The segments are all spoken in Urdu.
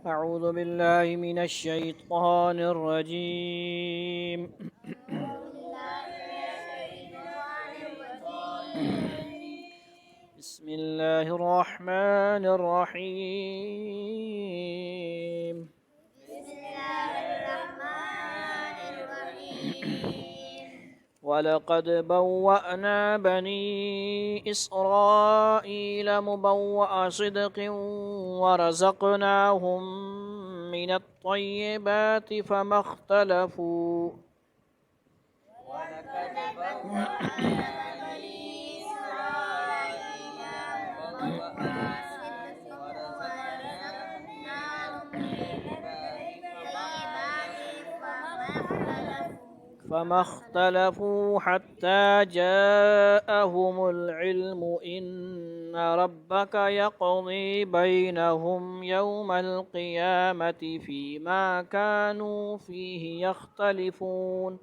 أعوذ بالله من الشيطان الرجيم. بسم الله الرحمن الرحيم. ولقد بوأنا بني إسرائيل مبوأ صدق ورزقناهم من الطيبات فما اختلفوا حتى جاءهم العلم إن ربك يقضي بينهم يوم القيامة فيما كانوا فيه يختلفون.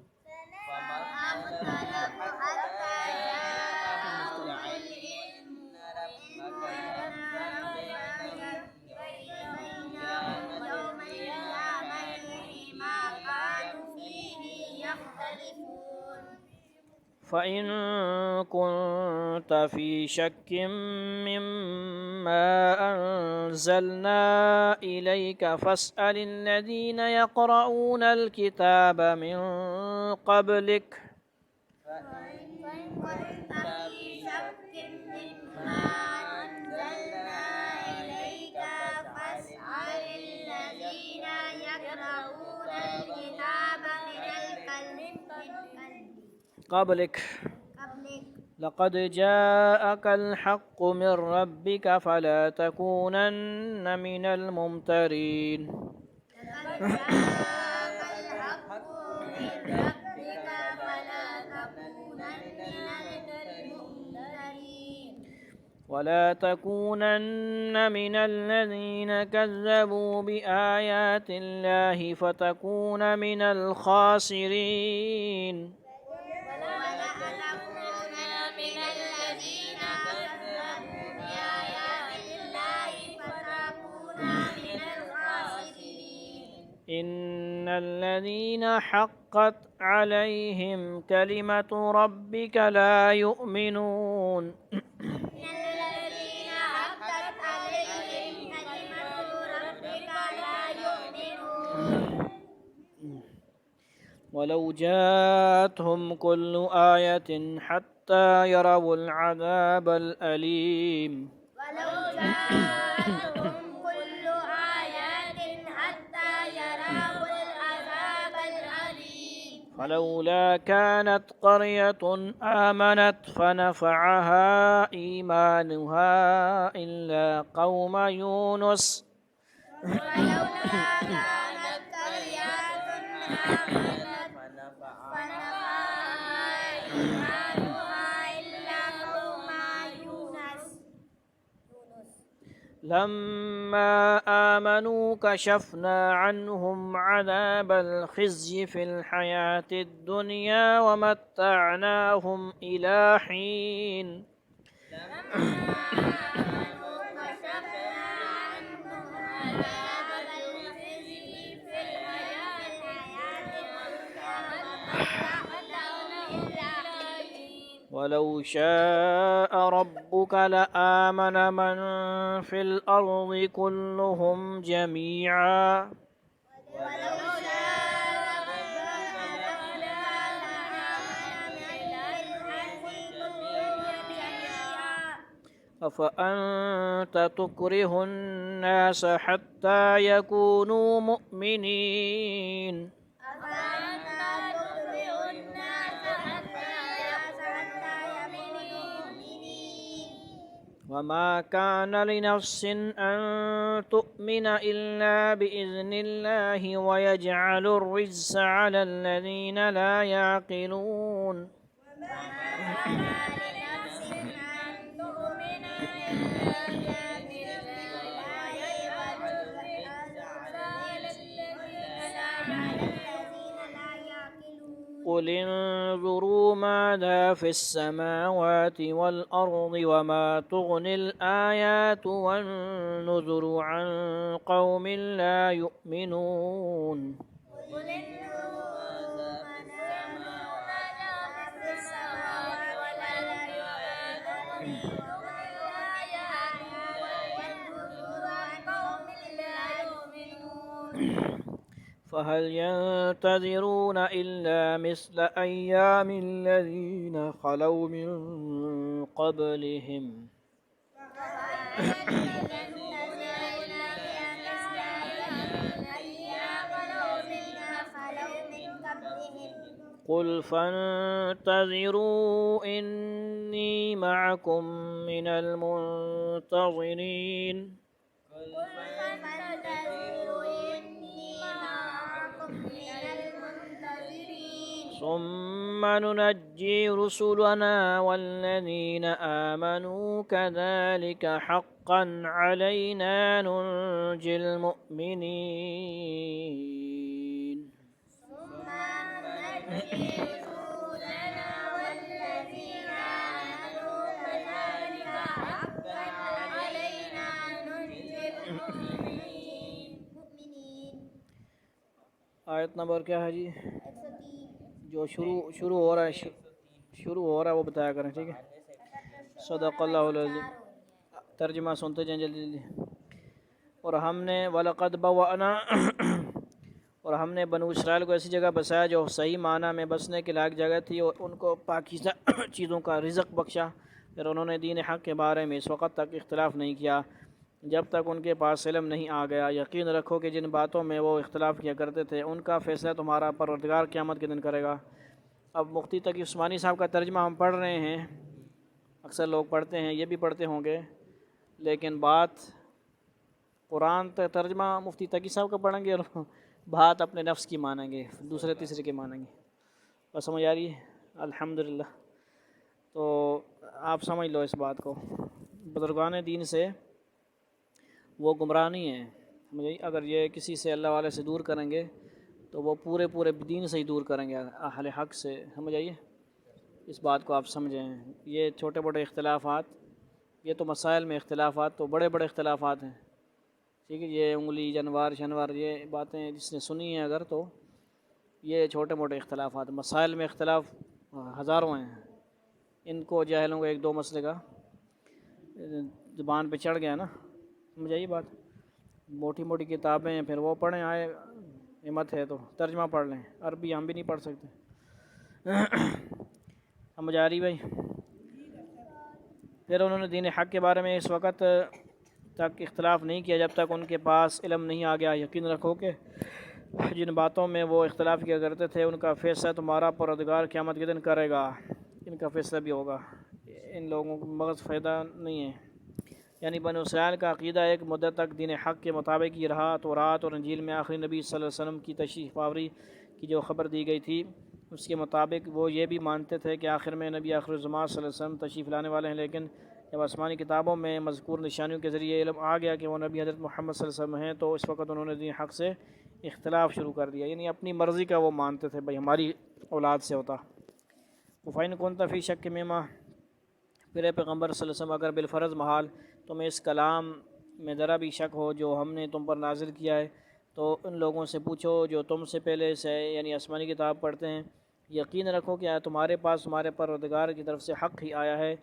فإن كنت في شك مما أنزلنا إليك فاسأل الذين يقرؤون الكتاب من قبلك لقد جاءك الحق من ربك فلا تكونن من الممترين. ولا تكونن من الذين كذبوا بآيات الله فتكون من الخاسرين. إن الذين حقت عليهم كلمة ربك لا يؤمنون. ولو جاءتهم كل آية حتى يروا العذاب الأليم. فلولا كانت قرية آمنت فنفعها إيمانها إلا قوم يونس لما آمنوا كشفنا عنهم عذاب الخزي في الحياة الدنيا ومتعناهم إلى حين. ولو شاء ربك لآمن من في الأرض كلهم جميعا أفأنت تكره الناس حتى يكونوا مؤمنين وما كان لنفس أن تؤمن إلا بإذن الله ويجعل الرجس على الذين لا يعقلون قل انظروا ماذا في السماوات والأرض وما تغني الآيات والنذر عن قوم لا يؤمنون قل انظروا ماذا في السماوات والأرض وما تغني الآيات والنذر عن قوم لا يؤمنون فهل ينتظرون إلا مثل أيام الذين خلوا من قبلهم قل فانتظروا إني معكم من المنتظرين ثم ننجي رسلنا والذين آمنوا كذلك حقا علينا ننجي المؤمنين آیت نمبر کیا ہے جی؟ جو شروع ہو رہا ہے وہ بتایا کریں، ٹھیک ہے؟ صدق اللہ العظیم۔ ترجمہ سنتے جائیں جلدی جلدی۔ اور ہم نے وَلَقَدْ بَوَّأْنَا اور ہم نے بنو اسرائیل کو ایسی جگہ بسایا جو صحیح معنی میں بسنے کے لائق جگہ تھی، اور ان کو پاکیزہ چیزوں کا رزق بخشا۔ پھر انہوں نے دین حق کے بارے میں اس وقت تک اختلاف نہیں کیا جب تک ان کے پاس علم نہیں آ گیا۔ یقین رکھو کہ جن باتوں میں وہ اختلاف کیا کرتے تھے ان کا فیصلہ تمہارا پروردگار قیامت کے دن کرے گا۔ اب مفتی تقی عثمانی صاحب کا ترجمہ ہم پڑھ رہے ہیں، اکثر لوگ پڑھتے ہیں، یہ بھی پڑھتے ہوں گے، لیکن بات قرآن ترجمہ مفتی تقی صاحب کا پڑھیں گے اور بات اپنے نفس کی مانیں گے، دوسرے تیسرے کی مانیں گے۔ بس سمجھ آ رہی ہے؟ الحمدللہ۔ تو آپ سمجھ لو اس بات کو، بزرگان دین سے وہ گمراہ نہیں ہیں۔ اگر یہ کسی سے اللہ والے سے دور کریں گے تو وہ پورے دین سے ہی دور کریں گے، اہل حق سے۔ سمجھ آئیے؟ اس بات کو آپ سمجھیں۔ یہ چھوٹے موٹے اختلافات، یہ تو مسائل میں اختلافات تو بڑے اختلافات ہیں، ٹھیک ہے؟ یہ انگلی جنوار شنوار یہ باتیں جس نے سنی ہیں اگر، تو یہ چھوٹے موٹے اختلافات، مسائل میں اختلاف ہزاروں ہیں۔ ان کو جاہلوں کو ایک دو مسئلے کا زبان پہ چڑھ گیا نا، سمجھ آئیے بات؟ موٹی کتابیں ہیں، پھر وہ پڑھیں، آئے ہمت ہے تو ترجمہ پڑھ لیں، عربی ہم بھی نہیں پڑھ سکتے۔ سمجھ آ رہی بھائی؟ پھر انہوں نے دین حق کے بارے میں اس وقت تک اختلاف نہیں کیا جب تک ان کے پاس علم نہیں آ گیا۔ یقین رکھو کہ جن باتوں میں وہ اختلاف کیا کرتے تھے ان کا فیصلہ تمہارا پروردگار قیامت کے دن کرے گا، ان کا فیصلہ بھی ہوگا۔ ان لوگوں کو مغز فائدہ نہیں ہے۔ یعنی بنو اسرائیل کا عقیدہ ایک مدت تک دین حق کے مطابق ہی رہا۔ تورات اور انجیل میں آخری نبی صلی اللہ علیہ وسلم کی تشریف آوری کی جو خبر دی گئی تھی اس کے مطابق وہ یہ بھی مانتے تھے کہ آخر میں نبی آخر الزمان صلی اللہ علیہ وسلم تشریف لانے والے ہیں، لیکن جب آسمانی کتابوں میں مذکور نشانیوں کے ذریعے علم آ گیا کہ وہ نبی حضرت محمد صلی اللہ علیہ وسلم ہیں تو اس وقت انہوں نے دین حق سے اختلاف شروع کر دیا۔ یعنی اپنی مرضی کا وہ مانتے تھے، بھائی ہماری اولاد سے ہوتا۔ وَفَإِن كُنتَ فِي شَكٍّ مِّمَّا، پھر اے پیغمبر صلی اللہ علیہ وسلم اگر بالفرض محال تمہیں اس کلام میں ذرا بھی شک ہو جو ہم نے تم پر نازل کیا ہے تو ان لوگوں سے پوچھو جو تم سے پہلے سے یعنی آسمانی کتاب پڑھتے ہیں۔ یقین رکھو کہ تمہارے پاس تمہارے پروردگار کی طرف سے حق ہی آیا ہے،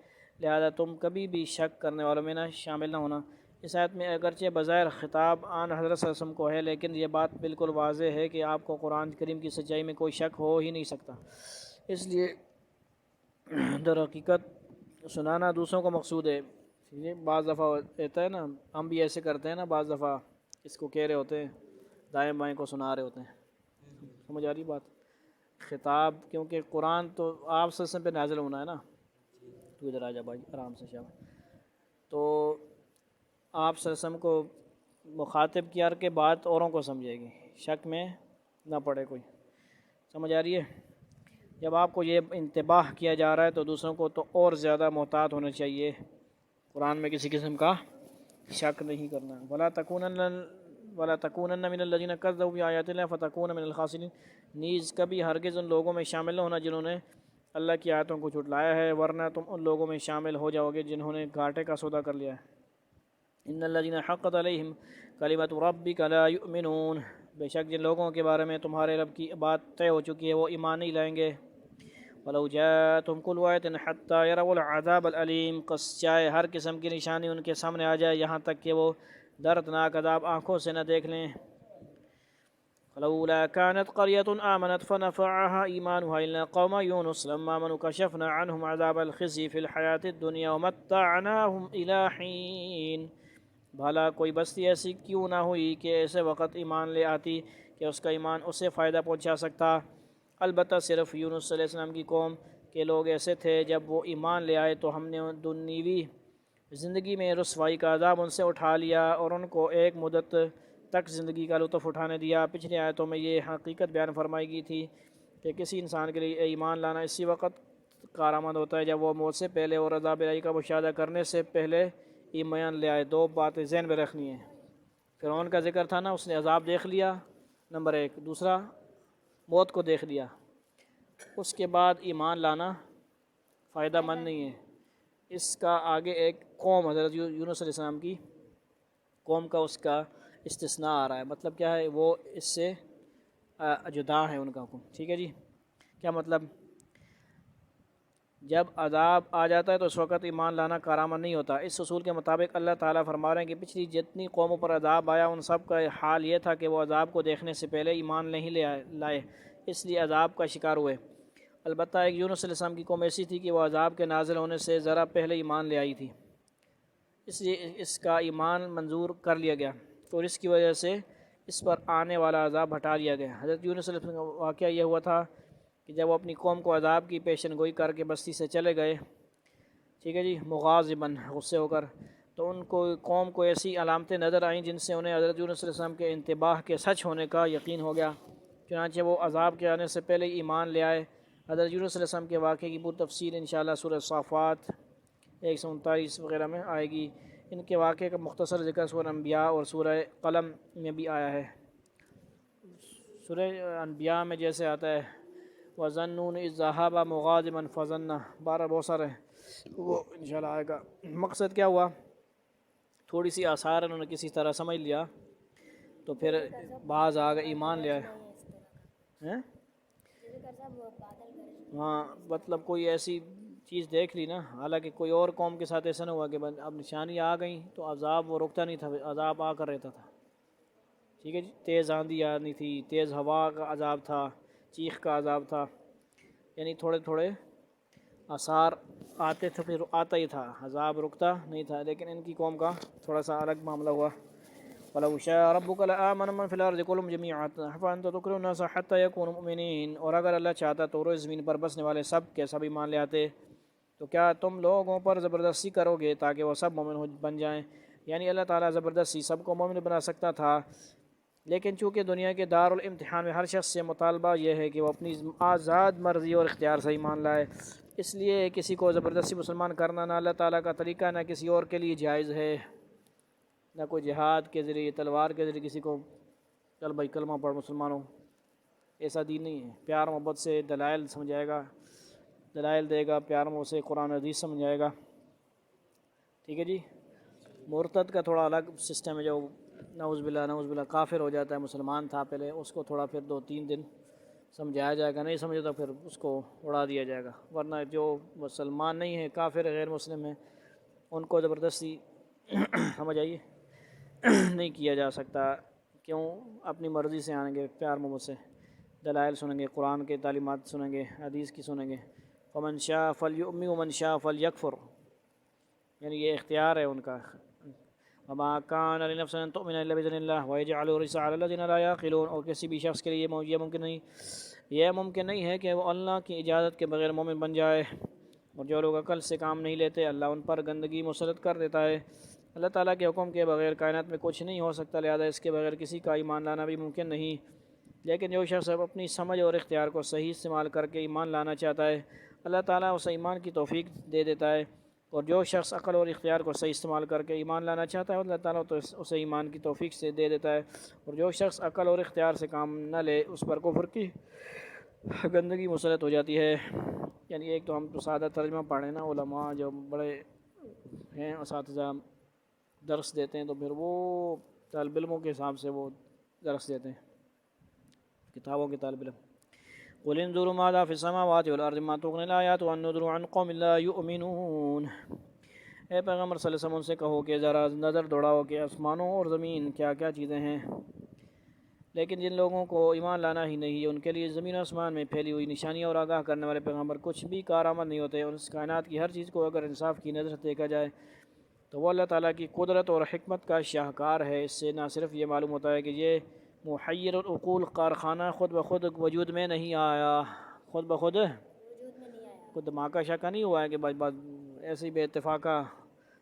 لہذا تم کبھی بھی شک کرنے والوں میں شامل نہ ہونا۔ اس آیت میں اگرچہ بظاہر خطاب آن حضرت صلی اللہ علیہ وسلم کو ہے، لیکن یہ بات بالکل واضح ہے کہ آپ کو قرآن کریم کی سچائی میں کوئی شک ہو ہی نہیں سکتا۔ اس لیے در حقیقت سنانا دوسروں کا مقصود ہے۔ بعض دفعہ ہوتا ہے نا، ہم بھی ایسے کرتے ہیں نا، بعض دفعہ اس کو کہہ رہے ہوتے ہیں، دائیں بائیں کو سنا رہے ہوتے ہیں۔ سمجھ آ رہی بات؟ خطاب کیونکہ قرآن تو آپ صلی اللہ علیہ وسلم پہ نازل ہونا ہے نا۔ تو ادھر آ جا بھائی آرام سے شام۔ تو آپ صلی اللہ علیہ وسلم کو مخاطب کیا کہ بات اوروں کو سمجھے گی، شک میں نہ پڑے کوئی۔ سمجھ آ رہی ہے؟ جب آپ کو یہ انتباہ کیا جا رہا ہے تو دوسروں کو تو اور زیادہ محتاط ہونا چاہیے، قرآن میں کسی قسم کا شک نہیں کرنا۔ وَلَا تَكُونَنَّ ولا تکونن من الذین کذبوا بآیات اللہ فتکون من الخاسرین، نیز کبھی ہرگز ان لوگوں میں شامل نہ ہونا جنہوں نے اللہ کی آیتوں کو جھٹلایا ہے، ورنہ تم ان لوگوں میں شامل ہو جاؤ گے جنہوں نے گھاٹے کا سودا کر لیا ہے۔ ان الذین حقت علیہم کلمۃ ربک لا یؤمنون، بے شک جن لوگوں کے بارے میں تمہارے رب کی بات طے ہو چکی ہے وہ ایمان نہیں لائیں گے۔ وَلَوْ جَاءَتْهُمْ كُلُّ آیَةٍ حَتَّى يَرَوْا الْعَذَابَ الْأَلِيمَ، کس چاہے ہر قسم کی نشانی ان کے سامنے آ جائے یہاں تک کہ وہ دردناک عذاب آنکھوں سے نہ دیکھ لیں۔ فَلَوْلَا كَانَتْ قَرْيَةٌ آمَنَتْ فَنَفَعَهَا إِيمَانُهَا إِلَّا قَوْمَ يُونُسَ لَمَّا آمَنُوا كَشَفْنَا عَنْهُمْ عَذَابَ الْخِزْيِ فِي الْحَيَاةِ الدُّنْيَا وَمَتَّعْنَاهُمْ إِلَىٰ حِينٍ، بھلا کوئی بستی ایسی کیوں نہ ہوئی کہ ایسے وقت ایمان لے آتی کہ اس کا ایمان اسے فائدہ پہنچا سکتا، البتہ صرف یونس علیہ السلام کی قوم کے لوگ ایسے تھے، جب وہ ایمان لے آئے تو ہم نے دنیوی زندگی میں رسوائی کا عذاب ان سے اٹھا لیا اور ان کو ایک مدت تک زندگی کا لطف اٹھانے دیا۔ پچھلی آیتوں میں یہ حقیقت بیان فرمائی گئی تھی کہ کسی انسان کے لیے ایمان لانا اسی وقت کارآمد ہوتا ہے جب وہ موت سے پہلے اور عذاب الہی کا مشاہدہ کرنے سے پہلے ایمان لے آئے۔ دو باتیں ذہن میں رکھنی ہیں۔ فرعون کا ذکر تھا نا، اس نے عذاب دیکھ لیا نمبر ایک، دوسرا موت کو دیکھ لیا، اس کے بعد ایمان لانا فائدہ مند نہیں ہے۔ اس کا آگے ایک قوم حضرت یونس علیہ السلام کی قوم کا اس کا استثناء آ رہا ہے، مطلب کیا ہے، وہ اس سے جدا ہے ان کا حکم۔ ٹھیک ہے جی، کیا مطلب؟ جب عذاب آ جاتا ہے تو اس وقت ایمان لانا کارآمد نہیں ہوتا۔ اس اصول کے مطابق اللہ تعالیٰ فرما رہے ہیں کہ پچھلی جتنی قوموں پر عذاب آیا ان سب کا حال یہ تھا کہ وہ عذاب کو دیکھنے سے پہلے ایمان نہیں لائے، اس لیے عذاب کا شکار ہوئے۔ البتہ ایک یونس علیہ السلام کی قوم ایسی تھی کہ وہ عذاب کے نازل ہونے سے ذرا پہلے ایمان لے آئی تھی، اس لیے اس کا ایمان منظور کر لیا گیا اور اس کی وجہ سے اس پر آنے والا عذاب ہٹا لیا گیا۔ حضرت یونس علیہ السلام کا واقعہ یہ ہوا تھا کہ جب وہ اپنی قوم کو عذاب کی پیشن گوئی کر کے بستی سے چلے گئے، ٹھیک ہے جی، مغاضباً، غصے ہو کر، تو ان کو قوم کو ایسی علامتیں نظر آئیں جن سے انہیں حضرت یونس علیہ السلام کے انتباہ کے سچ ہونے کا یقین ہو گیا، چنانچہ وہ عذاب کے آنے سے پہلے ایمان لے آئے۔ حضرت یونس علیہ السلام کے واقعے کی پوری تفصیل انشاءاللہ سورہ صافات 139 وغیرہ میں آئے گی۔ ان کے واقعے کا مختصر ذکر سورہ انبیاء اور سورہ قلم میں بھی آیا ہے۔ سورہ انبیاء میں جیسے آتا ہے وَظَنُّونَ إِذْ ذَهَبَ مُغَاضِبًا فَظَنَّ، بارہ بہت سارے وہ انشاءاللہ آئے گا۔ مقصد کیا ہوا، تھوڑی سی آثار انہوں نے کسی طرح سمجھ لیا تو پھر بعض آگے ایمان لے آئے۔ ہاں، مطلب کوئی ایسی چیز دیکھ لی نا، حالانکہ کوئی اور قوم کے ساتھ ایسا نہ ہوا کہ اب نشانی آ گئیں تو عذاب وہ رکتا نہیں تھا، عذاب آ کر رہتا تھا۔ ٹھیک ہے جی، تیز آندھی آنی تھی، تیز ہوا کا عذاب تھا، چیخ کا عذاب تھا، یعنی تھوڑے تھوڑے آثار آتے تھے، پھر آتا ہی تھا، عذاب رکتا نہیں تھا۔ لیکن ان کی قوم کا تھوڑا سا الگ معاملہ ہوا۔ وَلَوْ شَاءَ رَبُّكَ لَآمَنَ مَنْ فِي الْأَرْضِ كُلُّهُمْ جَمِيعًا أَفَأَنْتَ تُكْرِهُ النَّاسَ حَتَّى يَكُونُوا مُؤْمِنِينَ، اور اگر اللہ چاہتا تو روز زمین پر بسنے والے سب کے سب ایمان لے آتے، تو کیا تم لوگوں پر زبردستی کرو گے تاکہ وہ سب مومن بن جائیں؟ یعنی اللہ تعالیٰ زبردستی سب کو مومن بنا سکتا تھا، لیکن چونکہ دنیا کے دار الامتحان میں ہر شخص سے مطالبہ یہ ہے کہ وہ اپنی آزاد مرضی اور اختیار سے ایمان لائے، اس لیے کسی کو زبردستی مسلمان کرنا نہ اللہ تعالیٰ کا طریقہ نہ کسی اور کے لیے جائز ہے، نہ کوئی جہاد کے ذریعے تلوار کے ذریعے کسی کو چل بھائی کلمہ پڑھ مسلمان ہو، ایسا دین نہیں ہے۔ پیار محبت سے دلائل سمجھائے گا، دلائل دے گا، پیار محبت سے قرآن حدیث سمجھائے گا۔ ٹھیک ہے جی، مرتد کا تھوڑا الگ سسٹم ہے، جو نعوذ باللہ کافر ہو جاتا ہے، مسلمان تھا پہلے، اس کو تھوڑا پھر 2-3 دن سمجھایا جائے گا، نہیں سمجھے تو پھر اس کو اڑا دیا جائے گا، ورنہ جو مسلمان نہیں ہے، کافر غیر مسلم ہیں، ان کو زبردستی سمجھ آئیے نہیں کیا جا سکتا۔ کیوں؟ اپنی مرضی سے آئیں گے، پیار محبت سے دلائل سنیں گے، قرآن کے تعلیمات سنیں گے، حدیث کی سنیں گے۔ فَمَنْ شَاءَ فَلْيُؤْمِنْ وَمَنْ شَاءَ فَلْيَكْفُرْ، یعنی یہ اختیار ہے ان کا۔ وَمَا كَانَ لِنَفْسٍ أَن تُؤْمِنَ إِلَّا بِإِذْنِ اللَّهِ وَيَجْعَلُ الرِّجْسَ عَلَى الَّذِينَ لَا يَعْقِلُونَ، اور کسی بھی شخص کے لیے یہ ممکن نہیں ہے کہ وہ اللہ کی اجازت کے بغیر مومن بن جائے، اور جو لوگ عقل سے کام نہیں لیتے اللہ ان پر گندگی مسلط کر دیتا ہے۔ اللہ تعالیٰ کے حکم کے بغیر کائنات میں کچھ نہیں ہو سکتا، لہذا اس کے بغیر کسی کا ایمان لانا بھی ممکن نہیں۔ لیکن جو شخص اپنی سمجھ اور اختیار کو صحیح استعمال کر کے ایمان لانا چاہتا ہے، اللہ تعالیٰ اسے ایمان کی توفیق دے دیتا ہے۔ اور جو شخص عقل اور اختیار کو صحیح استعمال کر کے ایمان لانا چاہتا ہے اللہ تعالیٰ تو اسے ایمان کی توفیق سے دے دیتا ہے، اور جو شخص عقل اور اختیار سے کام نہ لے اس پر کفر کی گندگی مسلط ہو جاتی ہے۔ یعنی ایک تو ہم تو سادہ ترجمہ پڑھیں نا، علماء جو بڑے ہیں اساتذہ درس دیتے ہیں تو پھر وہ طالب علموں کے حساب سے وہ درس دیتے ہیں، کتابوں کے طالب علم۔ قل انظروا ماذا في السماوات والارض ما تغني الآيات والنذر عن قوم لا يؤمنون۔ اے پیغمبر صلی اللہ علیہ وسلم ان سے کہو کہ ذرا نظر دوڑاؤ کہ آسمانوں اور زمین کیا کیا چیزیں ہیں، لیکن جن لوگوں کو ایمان لانا ہی نہیں ہے ان کے لیے زمین و آسمان میں پھیلی ہوئی نشانیاں اور آگاہ کرنے والے پیغمبر کچھ بھی کارآمد نہیں ہوتے۔ اور اس کائنات کی ہر چیز کو اگر انصاف کی نظر سے دیکھا جائے تو وہ اللہ تعالیٰ کی قدرت اور حکمت کا شاہکار ہے۔ اس سے نہ صرف یہ معلوم ہوتا ہے کہ یہ محیر العقول کارخانہ خود بخود وجود میں نہیں آیا، خود بخود کوئی دھماکہ شاکہ نہیں ہوا ہے کہ بس ایسے ہی بے اتفاقہ۔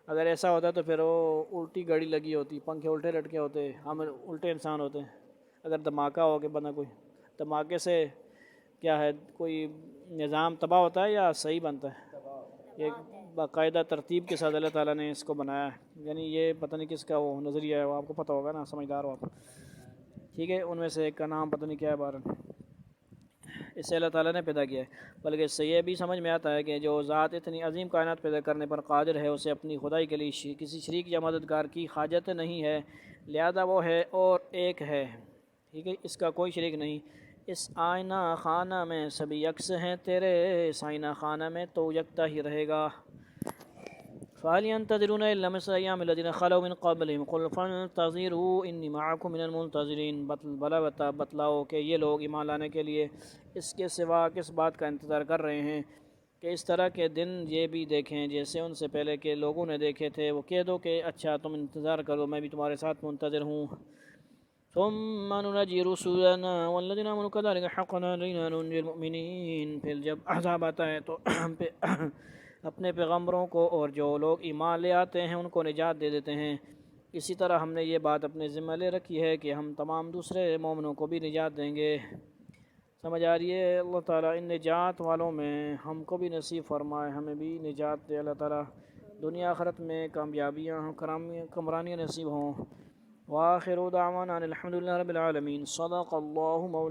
اگر ایسا ہوتا تو پھر وہ الٹی گاڑی لگی ہوتی، پنکھے الٹے لٹکے ہوتے، ہم الٹے انسان ہوتے۔ اگر دھماکہ ہو کہ بنا کوئی دھماکے سے کیا ہے کوئی نظام تباہ ہوتا ہے یا صحیح بنتا ہے؟ ایک باقاعدہ ترتیب کے ساتھ اللہ تعالیٰ نے اس کو بنایا ہے، یعنی یہ پتہ نہیں کس کا وہ نظریہ ہے، وہ آپ کو پتہ ہوگا نا، سمجھدار ہو آپ، ٹھیک ہے، ان میں سے ایک کا نام پتہ نہیں کیا ہے بہرحال، اسے اللہ تعالیٰ نے پیدا کیا ہے۔ بلکہ اس سے یہ بھی سمجھ میں آتا ہے کہ جو ذات اتنی عظیم کائنات پیدا کرنے پر قادر ہے اسے اپنی خدائی کے لیے کسی شریک یا مددگار کی حاجت نہیں ہے، لہذا وہ ہے اور ایک ہے، ٹھیک ہے، اس کا کوئی شریک نہیں۔ اس آئینہ خانہ میں سبھی یکس ہیں تیرے، اس آئینہ خانہ میں تو یکتا ہی رہے گا۔ فَهَلْ يَنْتَظِرُونَ إِلَّا مِثْلَ أَيَّامِ الَّذِينَ خَلَوْا مِنْ قَبْلِهِمْ قُلْ فَانْتَظِرُوا إِنِّي مَعَكُمْ مِنَ الْمُنْتَظِرِينَ۔ بتلاؤ کہ یہ لوگ ایمان لانے کے لیے اس کے سوا کس بات کا انتظار کر رہے ہیں کہ اس طرح کے دن یہ بھی دیکھیں جیسے ان سے پہلے کے لوگوں نے دیکھے تھے۔ وہ کہہ دو کہ اچھا تم انتظار کرو، میں بھی تمہارے ساتھ منتظر ہوں۔ ثم ننجی رسولنا والذین آمنوا کذلک حقا علینا ننجی المؤمنین۔ پھر جب عذاب آتا ہے تو ہم پہ اپنے پیغمبروں کو اور جو لوگ ایمان لے آتے ہیں ان کو نجات دے دیتے ہیں۔ اسی طرح ہم نے یہ بات اپنے ذمہ لے رکھی ہے کہ ہم تمام دوسرے مومنوں کو بھی نجات دیں گے۔ سمجھ آ رہی ہے؟ اللہ تعالیٰ ان نجات والوں میں ہم کو بھی نصیب فرمائے، ہمیں بھی نجات دے اللہ تعالیٰ، دنیا آخرت میں کامیابیاں کمرانیاں نصیب ہوں۔ وآخر دعوانا الحمد للہ رب العالمین۔ صدق اللہ مولانا۔